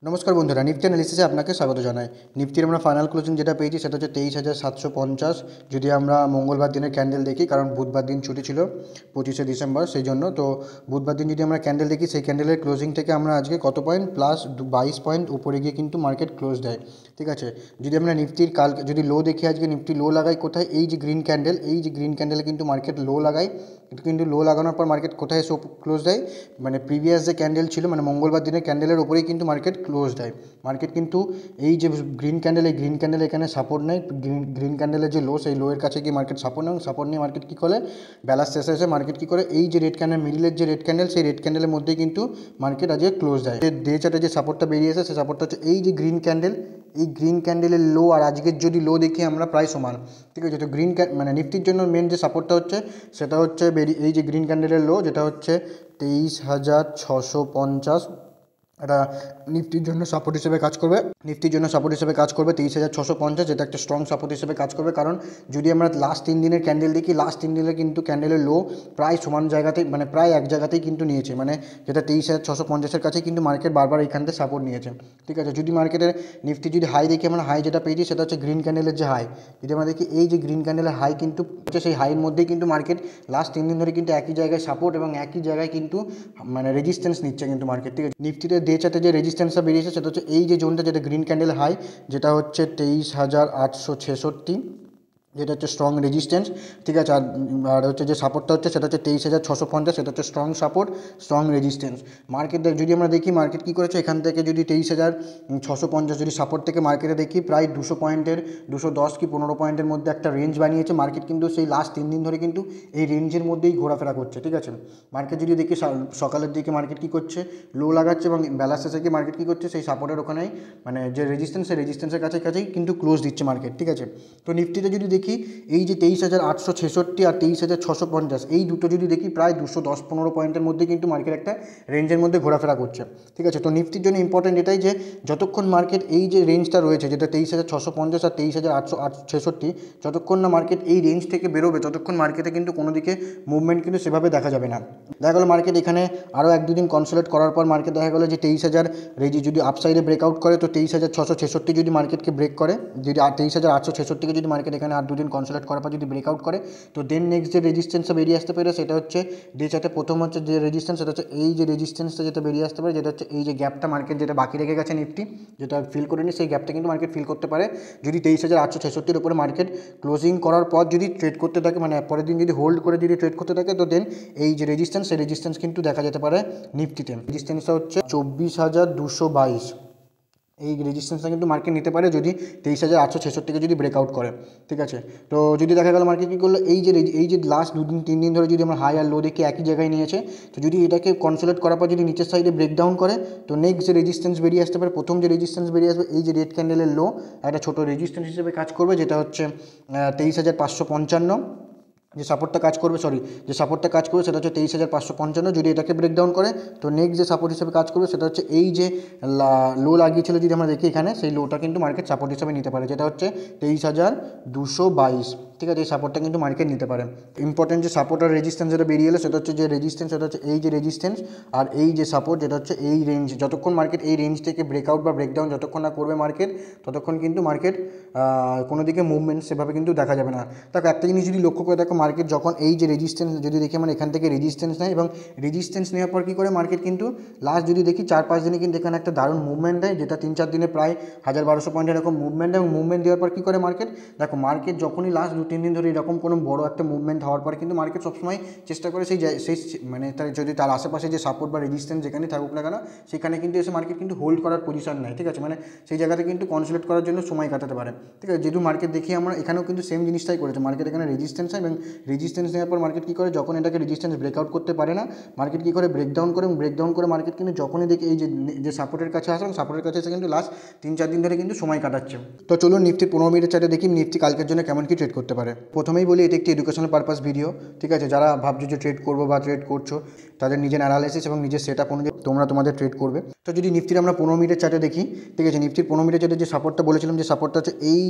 নমস্কার বন্ধুরা, নিফটি অ্যানালিসিসে আপনাকে স্বাগত জানাই। নিফটির আমরা ফাইনাল ক্লোজিং যেটা পেয়েছি সেটা হচ্ছে 23,750। যদি আমরা মঙ্গলবার দিনের ক্যান্ডেল দেখি, কারণ বুধবার দিন ছুটি ছিল 25শে ডিসেম্বর, সেই জন্য তো বুধবার দিন যদি আমরা ক্যান্ডেল দেখি, সেই ক্যান্ডেলের ক্লোজিং থেকে আমরা আজকে কত পয়েন্ট প্লাস 22 পয়েন্ট উপরে গিয়ে কিন্তু মার্কেট ক্লোজ দেয়। ঠিক আছে, যদি আমরা নিফটির কালকে যদি লো দেখি, আজকে নিফটি লো লাগাই কোথায়, এই যে গ্রিন ক্যান্ডেল, এই যে গ্রিন ক্যান্ডেলে কিন্তু মার্কেট লো লাগায়। কিন্তু লো লাগানোর পর মার্কেট কোথায় এসে ক্লোজ দেয়, মানে প্রিভিয়াস যে ক্যান্ডেল ছিল, মানে মঙ্গলবার দিনের ক্যান্ডেলের ওপরেই কিন্তু মার্কেট ক্লোজ দেয়। মার্কেট কিন্তু এই যে গ্রিন ক্যান্ডেল, এই গ্রিন ক্যান্ডেল এখানে সাপোর্ট নেয়, গ্রিন ক্যান্ডেলের যে লো, সেই লোয়ের কাছে গিয়ে মার্কেট সাপোর্ট নেয়, সাপোর্ট নিয়ে মার্কেট কী করে, বেলার শেষে এসে মার্কেট কী করে, এই যে রেড ক্যান্ডেল, মিডিলের যে রেড ক্যান্ডেল, সেই রেড ক্যান্ডেলের মধ্যেই কিন্তু মার্কেট আজকে ক্লোজ দেয়। ডে চার্টে যে সাপোর্টটা বেরিয়ে আসে, সেই সাপোর্টটা হচ্ছে এই যে গ্রিন ক্যান্ডেল, এই গ্রিন ক্যান্ডেলের লো আর আজকের যদি লো দেখি আমরা প্রায় সমান। ঠিক আছে, তো মানে নিফটির জন্য মেন যে সাপোর্টটা হচ্ছে সেটা হচ্ছে এই যে গ্রিন ক্যান্ডেলের লো, যেটা হচ্ছে 23,650। এটা নিফটির জন্য সাপোর্ট হিসেবে কাজ করবে, 23,650, যেটা একটা স্ট্রং সাপোর্ট হিসেবে কাজ করবে। কারণ যদি আমরা লাস্ট 3 দিনের ক্যান্ডেল দেখি, লাস্ট 3 দিনে কিন্তু ক্যান্ডেলের লো প্রায় সমান জায়গাতেই, মানে প্রায় এক জায়গাতেই কিন্তু নিয়েছে, মানে যেটা 23,650-এর কাছেই কিন্তু মার্কেট বারবার এইখান থেকে সাপোর্ট নিয়েছে। ঠিক আছে, যদি মার্কেটের নিফটি যদি হাই দেখি, আমরা হাই যেটা পেয়েছি সেটা হচ্ছে গ্রিন ক্যান্ডেলের যে হাই, যদি আমরা দেখি এই যে গ্রিন ক্যান্ডেলের হাই কিন্তু হচ্ছে, সেই হাইয়ের মধ্যেই কিন্তু মার্কেট লাস্ট 3 দিন ধরে কিন্তু একই জায়গায় সাপোর্ট এবং একই জায়গায় কিন্তু মানে রেজিস্ট্যান্স নিচ্ছে কিন্তু মার্কেট। ঠিক আছে, নিফটিতে ডে চার্টে যে রেজিস্ট্যান্সটা বেরিয়েছে সেটা হচ্ছে এই যে জোনটা, যেটা গ্রিন ক্যান্ডেল হাই, যেটা হচ্ছে 23,866, যেটা হচ্ছে স্ট্রং রেজিস্ট্যান্স। ঠিক আছে, আর হচ্ছে যে সাপোর্টটা হচ্ছে সেটা হচ্ছে 23,650, সেটা হচ্ছে strong support, strong resistance. Market যদি আমরা দেখি মার্কেট কী করেছে, এখান থেকে যদি 23,650 যদি সাপোর্ট থেকে মার্কেটে দেখি প্রায় 200 পয়েন্টের, 210 কি 15 পয়েন্টের মধ্যে একটা রেঞ্জ বানিয়েছে মার্কেট, কিন্তু সেই লাস্ট 3 দিন ধরে কিন্তু এই রেঞ্জের মধ্যেই ঘোরাফেরা করছে। ঠিক আছে, মার্কেট যদি দেখি সকালের দিকে মার্কেট কী করছে, লো লাগাচ্ছে এবং বেলার শেষে গিয়ে মার্কেট কী করছে, সেই সাপোর্টের ওখানেই, মানে যে রেজিস্ট্যান্স, সেই রেজিস্ট্যান্সের কাছেই কিন্তু ক্লোজ দিচ্ছে মার্কেট। ঠিক আছে, তো নিফটিতে যদি দেখি এই যে 23,866 আর 23,650, এই দুটো যদি দেখি প্রায় 210-15 পয়েন্টের মধ্যে কিন্তু মার্কেট একটা রেঞ্জের মধ্যে ঘোরাফেরা করছে। ঠিক আছে, তো নিফটির জন্য ইম্পর্টেন্ট এটাই যে যতক্ষণ মার্কেট এই যে রেঞ্জটা রয়েছে, যেটা 23,650 আর 23,866, যতক্ষণ না মার্কেট এই রেঞ্জ থেকে বেরোবে ততক্ষণ মার্কেটে কিন্তু কোনো দিকে মুভমেন্ট কিন্তু সেভাবে দেখা যাবে না। দেখা গেলো মার্কেট এখানে আরও 1-2 দিন কনসোলেট করার পর মার্কেট দেখা গেলো যে 23,000 রেঞ্জ যদি আপসাইডে ব্রেকআউট করে, তো 23,666 যদি মার্কেটকে ব্রেক করে, যদি 23,866কে যদি মার্কেট এখানে আর 2 দিন কনসোলেট করার পর যদি ব্রেকআউট করে, তো দেন নেক্সট যে রেজিস্ট্যান্সটা বেরিয়ে আসতে পারে সেটা হচ্ছে ডে চার্টে প্রথম হচ্ছে যে রেজিস্ট্যান্স, সেটা হচ্ছে এই যে রেজিস্ট্যান্সটা যেটা বেরিয়ে আসতে পারে, যেটা হচ্ছে এই যে গ্যাপটা মার্কেট যেটা বাকি রেখে গেছে নিফটি, যেটা ফিল করেনি, সেই গ্যাপটা কিন্তু মার্কেট ফিল করতে পারে যদি 23,866-র উপরে মার্কেট ক্লোজিং করার পর যদি ট্রেড করতে থাকে, মানে পরের দিন যদি হোল্ড করে যদি ট্রেড করতে থাকে, তো দেন এই যে রেজিস্ট্যান্স, সেই রেজিস্ট্যান্স কিন্তু দেখা যেতে পারে নিফটিতে। রেজিস্ট্যান্সটা হচ্ছে 24,222, এই রেজিস্ট্যান্সটা কিন্তু মার্কেট নিতে পারে যদি 23,866-কে যদি ব্রেকআউট করে। ঠিক আছে, তো যদি দেখা গেল মার্কেট কী করলো, এই যে লাস্ট 2-3 দিন ধরে যদি আমরা হাই আর লো দেখি একই জায়গায় নিয়েছে, তো যদি এটাকে কনসোলেট করার পর যদি নিচের সাইডে ব্রেকডাউন করে, তো নেক্সট যে রেজিস্ট্যান্স বেরিয়ে আসতে পারে, প্রথম যে রেজিস্ট্যান্স বেরিয়ে আসবে এই যে রেড ক্যান্ডেলের লো, একটা ছোটো রেজিস্ট্যান্স হিসেবে কাজ করবে, যেটা হচ্ছে 23,555। যে সাপোর্টটা কাজ করবে সেটা হচ্ছে 23,555। যদি এটাকে ব্রেকডাউন করে, তো নেক্সট যে সাপোর্ট হিসেবে কাজ করবে সেটা হচ্ছে এই যে লো লাগিয়েছিল, যদি আমরা দেখি এখানে, সেই লোটা কিন্তু মার্কেট সাপোর্ট হিসেবে নিতে পারে, যেটা হচ্ছে 23,222। ঠিক আছে, এই সাপোর্টটা কিন্তু মার্কেট নিতে পারে। ইম্পর্টেন্ট যে সাপোর্ট আর রেজিস্ট্যান্স যেটা বেরিয়ে এলো, সেটা হচ্ছে যে রেজিস্ট্যান্স, সেটা হচ্ছে এই যে রেজিস্ট্যান্স, আর এই যে সাপোর্ট, যেটা হচ্ছে এই রেঞ্জ। যতক্ষণ মার্কেট এই রেঞ্জ থেকে ব্রেকআউট বা ব্রেকডাউন যতক্ষণ না করবে মার্কেট, ততক্ষণ কিন্তু মার্কেট কোনো দিকে মুভমেন্ট সেভাবে কিন্তু দেখা যাবে না। দেখো একটা জিনিস যদি লক্ষ্য করে দেখো, মার্কেট যখন এই যে রেজিস্ট্যান্স যদি দেখি আমরা, এখান থেকে রেজিস্ট্যান্স নেয় এবং রেজিস্ট্যান্স নেওয়ার পর কী করে মার্কেট কিন্তু লাস্ট যদি দেখি 4-5 দিনে কিন্তু এখানে একটা দারুণ মুভমেন্ট দেয়, যেটা 3-4 দিনে প্রায় 1,000-1,200 পয়েন্ট এরকম মুভমেন্ট দেয়। এবং মুভমেন্ট দেওয়ার পর কী করে মার্কেট, দেখো মার্কেট যখনই লাস্ট 2-3 দিন ধরে এরকম কোনো বড় একটা মুভমেন্ট হওয়ার পর কিন্তু মার্কেট সবসময় চেষ্টা করে সেই মানে যদি তার আশেপাশে যে সাপোর্ট বা রেজিস্ট্যান্স যেখানে থাকুক না কেন, সেখানে কিন্তু এসে মার্কেট কিন্তু হোল্ড করার পজিশন নেয়। ঠিক আছে, মানে সেই জায়গাতে কিন্তু কনসোলেট করার জন্য সময় কাটাতে পারে। ঠিক আছে, যেহেতু মার্কেট দেখি আমরা এখানেও কিন্তু সেম জিনিসটাই করেছে, মার্কেট এখানে রেজিস্ট্যান্স হয় এবং রেজিস্ট্যান্স নেওয়ার পর মার্কেট কী করে, যখন এটাকে রেজিস্ট্যান্স ব্রেকআউট করতে পারে না, মার্কেট কী করে ব্রেকডাউন করে, এবং ব্রেকডাউন করে মার্কেট কিন্তু যখনই দেখি এই যে সাপোর্টের কাছে আসে, এবং সাপোর্টের কাছে এসে কিন্তু লাস্ট 3-4 দিন ধরে কিন্তু সময় কাটাচ্ছে। তো চলুন নিফটির 15 মিনিটের চার্টে দেখি নিফটি কালকের জন্য কেমন কি ট্রেড করতে পারে। প্রথমেই বলি এটি একটি এডুকেশনাল পারপাস ভিডিও। ঠিক আছে, যারা ভাবছো যে ট্রেড করবো বা ট্রেড করছো, তাদের নিজের অ্যানালাইসিস এবং নিজের সেট আপ অনুযায়ী। তোমরা তোমাদের ট্রেড করবে। তো যদি নিফটির আমরা 15 মিনিটের চার্টে দেখি, ঠিক আছে, নিফটির 15 মিনিটের চার্টে যে সাপোর্টটা বলেছিলাম, যে সাপোর্টটা হচ্ছে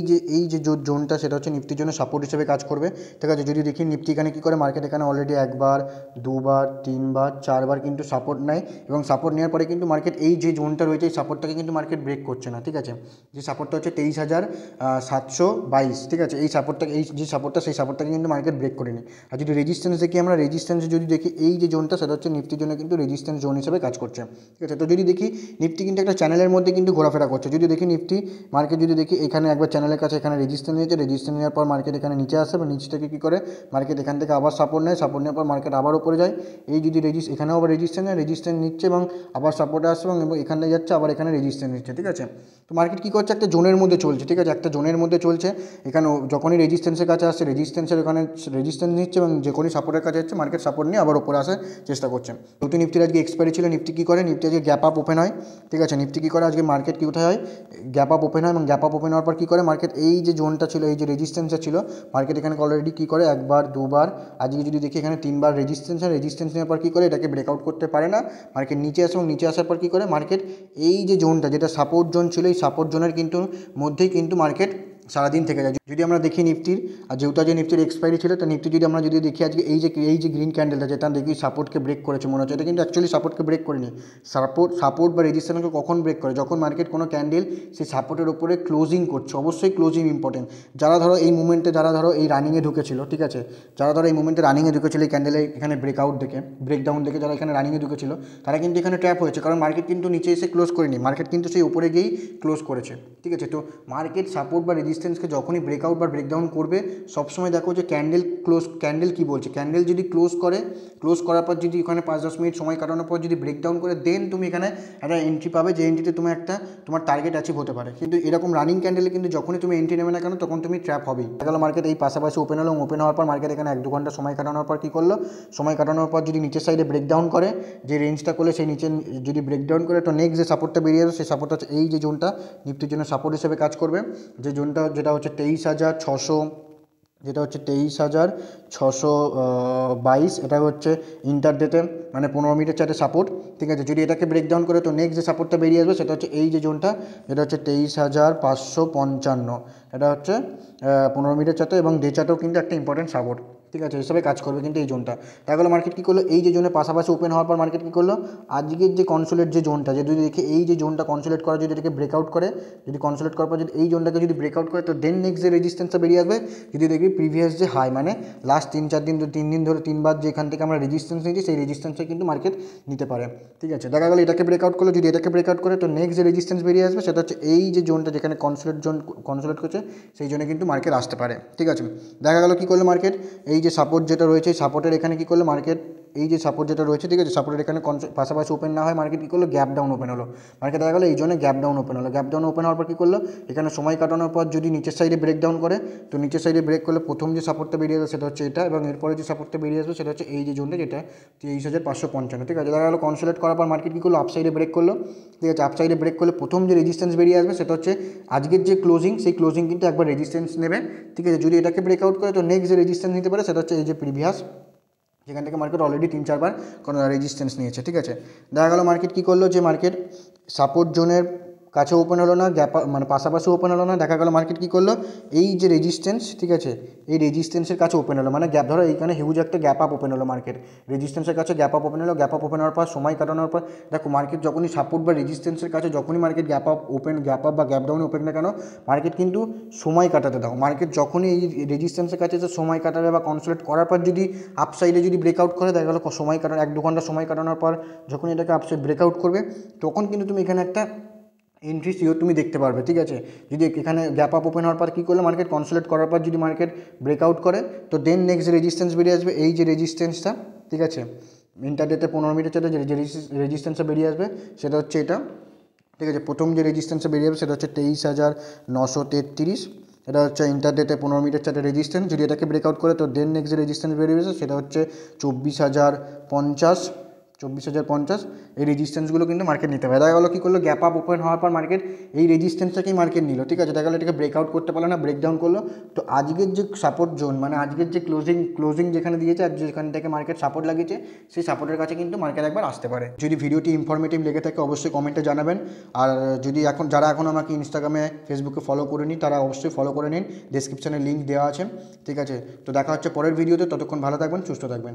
এই যে জোনটা, সেটা হচ্ছে নিফটির জন্য সাপোর্ট হিসেবে কাজ করবে। ঠিক আছে, যদি দেখি নিফটি এখানে কী করে, মার্কেট এখানে অলরেডি একবার, দুবার, তিনবার, চারবার কিন্তু সাপোর্ট নেয়, এবং সাপোর্ট নেওয়ার পরে কিন্তু মার্কেট এই যে জোনটা রয়েছে এই সাপোর্টটাকে কিন্তু মার্কেট ব্রেক করছে না। ঠিক আছে, যে সাপোর্টটা হচ্ছে 23,722, ঠিক আছে, এই সাপোর্টটাকে, এই যে সাপোর্টটা, সেই সাপোর্টটাকে কিন্তু মার্কেট ব্রেক করেনি। আর যদি রেজিস্ট্যান্স দেখি আমরা, রেজিস্ট্যান্স যদি দেখি, এই যে জোনটা সেটা হচ্ছে নিফটির জন্য কিন্তু রেজিস্ট্যান্স জোন হিসেবে কাজ করছে। ঠিক আছে, তো যদি দেখি নিফটি কিন্তু একটা চ্যানেলের মধ্যে কিন্তু ঘোরাফেরা করছে। যদি দেখি নিফটি মার্কেট, যদি দেখি এখানে একবার চ্যানেলের কাছে এখানে রেজিস্ট্যান্স নিয়েছে, রেজিস্ট্যান্স নেওয়ার পর মার্কেট এখানে নিচে আসে, এবং নিচ থেকে কী করে মার্কেট এখান থেকে আবার সাপোর্ট নেয়, সাপোর্ট নেওয়ার পর মার্কেট আবার উপরে যায়। এই যদি এখানেও আবার রেজিস্ট্যান্স নিচ্ছে এবং আবার সাপোর্টে আসছে, এবং এখানে যাচ্ছে, আবার এখানে রেজিস্ট্যান্স নিচ্ছে। ঠিক আছে, তো মার্কেট কী করছে, একটা জোনের মধ্যে চলছে। ঠিক আছে, একটা জোনের মধ্যে চলছে। এখানে যখনই রেজিস্ট্যান্সের কাছে আসছে, রেজিস্ট্যান্সের ওখানে রেজিস্ট্যান্স নিচ্ছে, এবং যখনই সাপোর্টের কাছে যাচ্ছে মার্কেট সাপোর্ট নিয়ে আবার উপরে আসার চেষ্টা করছে। যেহেতু নিফটির আজকে এক্সপায়ারি ছিল, নিফটি কী করে, নিফটি আজকে গ্যাপ আপ ওপেন হয়। ঠিক আছে, নিফটি কী করে, আজকে মার্কেট কী কোথায় হয়, গ্যাপ আপ ওপেন হয়, এবং গ্যাপ আপ ওপেন হওয়ার পর কী করে মার্কেট, এই যে জোনটা ছিল, এই যে রেজিস্ট্যান্সটা ছিল, মার্কেট এখানে অলরেডি কী করে, একবার, দুবার, আজকে যদি দেখি এখানে তিনবার রেজিস্ট্যান্স নেওয়ার পর কী করে, এটাকে ব্রেকআউট করতে পারে না, মার্কেট নিচে আসে, এবং নিচে আসার পর কী করে মার্কেট এই যে জোনটা, যেটা সাপোর্ট জোন ছিল, এই সাপোর্ট জোনের কিন্তু মধ্যেই কিন্তু মার্কেট সারাদিন থেকে যায়। যদি আমরা দেখি নিফটির, আর যেহেতু আজকে নিফটির এক্সপায়ারি ছিল, তো নিফটি যদি আমরা যদি দেখি আজকে এই যে গ্রিন ক্যান্ডেলটা, যেটা দেখি সাপোর্টকে ব্রেক করেছে মনে হচ্ছে, এটা কিন্তু অ্যাকচুয়ালি সাপোর্টকে ব্রেক করেনি। সাপোর্ট বা রেজিস্ট্যান্সকে কখন ব্রেক করে, যখন মার্কেট কোনো ক্যান্ডেল সেই সাপোর্টের ওপরে ক্লোজিং করছে। অবশ্যই ক্লোজিং ইম্পর্টেন্ট। যারা ধরো এই মুভমেন্টে, যারা ধরো এই রানিংয়ে ঢুকেছিল, ঠিক আছে, যারা ধরো এই মুভমেন্টে রানিংয়ে ঢুকেছিল, এই ক্যান্ডেলে এখানে ব্রেকডাউন দেখে যারা এখানে রানিংয়ে ঢুকেছিল, তারা কিন্তু এখানে ট্র্যাপ হয়েছে, কারণ মার্কেট কিন্তু নিচে এসে ক্লোজ করেনি, মার্কেট কিন্তু সেই উপরে গিয়েই ক্লোজ করেছে। ঠিক আছে, তো মার্কেট সাপোর্ট বা রেজিস্ট্যান্সকে যখনই ব্রেকআউট বা ব্রেকডাউন করবে, সবসময় দেখো যে ক্যান্ডেল কী বলছে, ক্যান্ডেল যদি ক্লোজ করার পর যদি এখানে 5-10 মিনিট সময় কাটানোর পর যদি ব্রেকডাউন করে, দেন তুমি এখানে একটা এন্ট্রি পাবে, যে এন্ট্রিতে তোমার টার্গেট অ্যাচিভ হতে পারে। কিন্তু এরকম রানিং ক্যান্ডেলে কিন্তু যখনই তুমি এন্ট্রি নেবে না কেন, তখন তুমি ট্র্যাপ হবেই। দেখা গেলো মার্কেট এই পাশাপাশি ওপেন হলো, ওপেন হওয়ার পর মার্কেট এখানে 1-2 ঘন্টা সময় কাটানোর পর কী করলো, সময় কাটানোর পর যদি নিচের সাইডে ব্রেকডাউন করে, যে রেঞ্জটা করলে সেই নিচে যদি ব্রেকডাউন করে, তো নেক্সট যে সাপোর্টটা বেরিয়ে আসে, সেই সাপোর্টটা হচ্ছে এই যে জোনটা, নিফটির জন্য সাপোর্ট হিসেবে কাজ করবে। যে জোনটা, যেটা হচ্ছে 23,622, এটা হচ্ছে ইন্টারডেতে, মানে 15 মিনিটের চার্টে সাপোর্ট। ঠিক আছে, যদি এটাকে ব্রেকডাউন করে, তো নেক্সট যে সাপোর্টটা বেরিয়ে আসবে সেটা হচ্ছে এই যে জোনটা, যেটা হচ্ছে 23,555, এটা হচ্ছে 15 মিনিটের চার্টে, এবং ডে চার্টেও কিন্তু একটা ইম্পর্টেন্ট সাপোর্ট। ঠিক আছে, হিসাবে কাজ করবে কিন্তু এই জোনটা। তাই হলো মার্কেট কী করলো, এই যে জোনের পাশাপাশি ওপেন হওয়ার পর মার্কেট কী করলো, আজকের যে কনসোলেট যে জোনটা, যদি দেখি এই যে জোনটা কনসোলেট করা, যদি এটাকে ব্রেকআউট করে, যদি কনসোলেট করার পর যদি এই জোনটাকে যদি ব্রেকআউট করে, তো দেন নেক্সট যে রেজিস্ট্যান্সটা বেরিয়ে আসবে, যদি দেখি প্রিভিয়াস যে হাই, মানে লাস্ট 3 দিন ধরে 3বার যে এখান থেকে আমরা রেজিস্ট্যান্স নিয়েছি, সেই রেজিস্ট্যান্সে কিন্তু মার্কেট নিতে পারে। ঠিক আছে, দেখা গেলো এটাকে ব্রেকআউট করলো, যদি এটাকে ব্রেকআউট করে, তো নেক্সট যে রেজিস্ট্যান্স বেরিয়ে আসবে সেটা হচ্ছে এই যে জোনটা, যেখানে কনসোলেট করছে, সেই জন্য কিন্তু মার্কেট আসতে পারে। ঠিক আছে, দেখা গেলো কী করলো মার্কেট, এই যে সাপোর্ট যেটা রয়েছে, সাপোর্টের এখানে কী করলো মার্কেট, এই যে সাপোর্ট যেটা রয়েছে, ঠিক আছে, সাপোর্টের এখানে পাশাপাশি ওপেন না হয়, মার্কেট কী করলো, গ্যাপ ডাউন ওপেন হলো, মার্কেট দেখা গেলো এই জন্য গ্যাপ ডাউন ওপেন হলো। গ্যাপ ডাউন ওপেন হওয়ার পর কী করলো, এখানে সময় কাটানোর পর যদি নিচের সাইডে ব্রেকডাউন করে, তো নিচের সাইডে ব্রেক করলে প্রথম যে সাপোর্টটা বেরিয়ে আসবে সেটা হচ্ছে এটা, এবং এরপরে যে সাপোর্টটা বেরিয়ে আসবে সেটা হচ্ছে এই যে জোনটা, যেটা 23,555। ঠিক আছে, দেখা গেলো কনসোলেট করার পর মার্কেট কী করলো, আপসাইডে ব্রেক করলো। ঠিক আছে, আপসাইডে ব্রেক করলে প্রথম যে রেজিস্ট্যান্স বেরিয়ে আসবে সেটা হচ্ছে আজকের যে ক্লোজিং, সেই ক্লোজিং কিন্তু একবার রেজিস্ট্যান্স নেবে। ঠিক আছে, যদি এটাকে ব্রেকআউট করে, তো নেক্সট যে রেজিস্ট্যান্স নিতে পারে সেটা হচ্ছে এই যে প্রিভিয়াস, যেখান থেকে মার্কেট অলরেডি 3-4বার কোনো রেজিস্ট্যান্স নিয়েছে। ঠিক আছে, দেখা গেলো মার্কেট কী করলো, যে মার্কেট সাপোর্ট জোনের কাছে ওপেন হলো না, গ্যাপ মানে পাশাপাশি ওপেন হলো না, দেখা গেলো মার্কেট কী করলো, এই যে রেজিস্ট্যান্স, ঠিক আছে, এই রেজিস্ট্যান্সের কাছে ওপেন হলো, মানে গ্যাপ, ধরো এইখানে হিউজ একটা গ্যাপ আপ ওপেন হলো, মার্কেট রেজিস্ট্যান্সের কাছে গ্যাপ আপ ওপেন হলো। গ্যাপ আপ ওপেন হওয়ার পর সময় কাটানোর পর দেখো মার্কেট যখনই সাপোর্ট বা রেজিস্ট্যান্সের কাছে যখনই মার্কেট গ্যাপ আপ বা গ্যাপ ডাউনে ওপেন না কেন, মার্কেট কিন্তু সময় কাটাতে দাও। মার্কেট যখনই এই রেজিস্ট্যান্সের কাছে যে সময় কাটাবে বা কনসোলেট করার পর যদি আপসাইডে যদি ব্রেকআউট করে, দেখা গেলো সময় কাটানো 1-2 ঘন্টা সময় কাটানোর পর যখন এটাকে আপসাইড ব্রেকআউট করবে, তখন কিন্তু তুমি এখানে একটা এন্ট্রি শিওর তুমি দেখতে পারবে। ঠিক আছে, যদি এখানে গ্যাপ আপ ওপেন হওয়ার পর কী করলে, মার্কেট কনসোলেট করার পর যদি মার্কেট ব্রেকআউট করে, তো দেন নেক্সট রেজিস্ট্যান্স বেরিয়ে আসবে, এই যে রেজিস্ট্যান্সটা, ঠিক আছে, ইন্টারডেতে 15 মিনিটের চার্টে যে রেজিস্ট্যান্সটা বেরিয়ে আসবে সেটা হচ্ছে এটা। ঠিক আছে, প্রথম যে রেজিস্ট্যান্সটা বেরিয়ে যাবে সেটা হচ্ছে 23,933, এটা হচ্ছে ইন্টারডেতে 15 মিনিটের চার্টে রেজিস্ট্যান্স। যদি এটাকে ব্রেকআউট করে, তো দেন নেক্সট যে রেজিস্ট্যান্স বেরিয়ে যাবে সেটা হচ্ছে 24,050। 24,050 এই রেজিস্ট্যান্সগুলো কিন্তু মার্কেট নিতে পারে। দেখা গেলো কী করলো, গ্যাপ আপ ওপেন হওয়ার পর মার্কেট এই রেজিস্ট্যান্সটাকেই মার্কেট নিল, ঠিক আছে। দেখা গেলো এটাকে ব্রেকআউট করতে পারলো না, ব্রেকডাউন করলো। তো আজকের যে সাপোর্ট জোন, মানে আজকের যে ক্লোজিং যেখানে দিয়েছে আর যেখান থেকে মার্কেট সাপোর্ট লাগিয়েছে, সেই সাপোর্টের কাছে কিন্তু মার্কেট একবার আসতে পারে। যদি ভিডিওটি ইনফরমেটিভ লেগে থাকে অবশ্যই কমেন্টে জানাবেন। আর যদি যারা এখন আমাকে ইনস্টাগ্রামে ফেসবুকে ফলো করে নিন, তারা অবশ্যই ফলো করে নিন, ডেসক্রিপশানে লিঙ্ক দেওয়া আছে, ঠিক আছে। তো দেখা হচ্ছে পরের ভিডিওতে, ততক্ষণ ভালো থাকবেন, সুস্থ থাকবেন।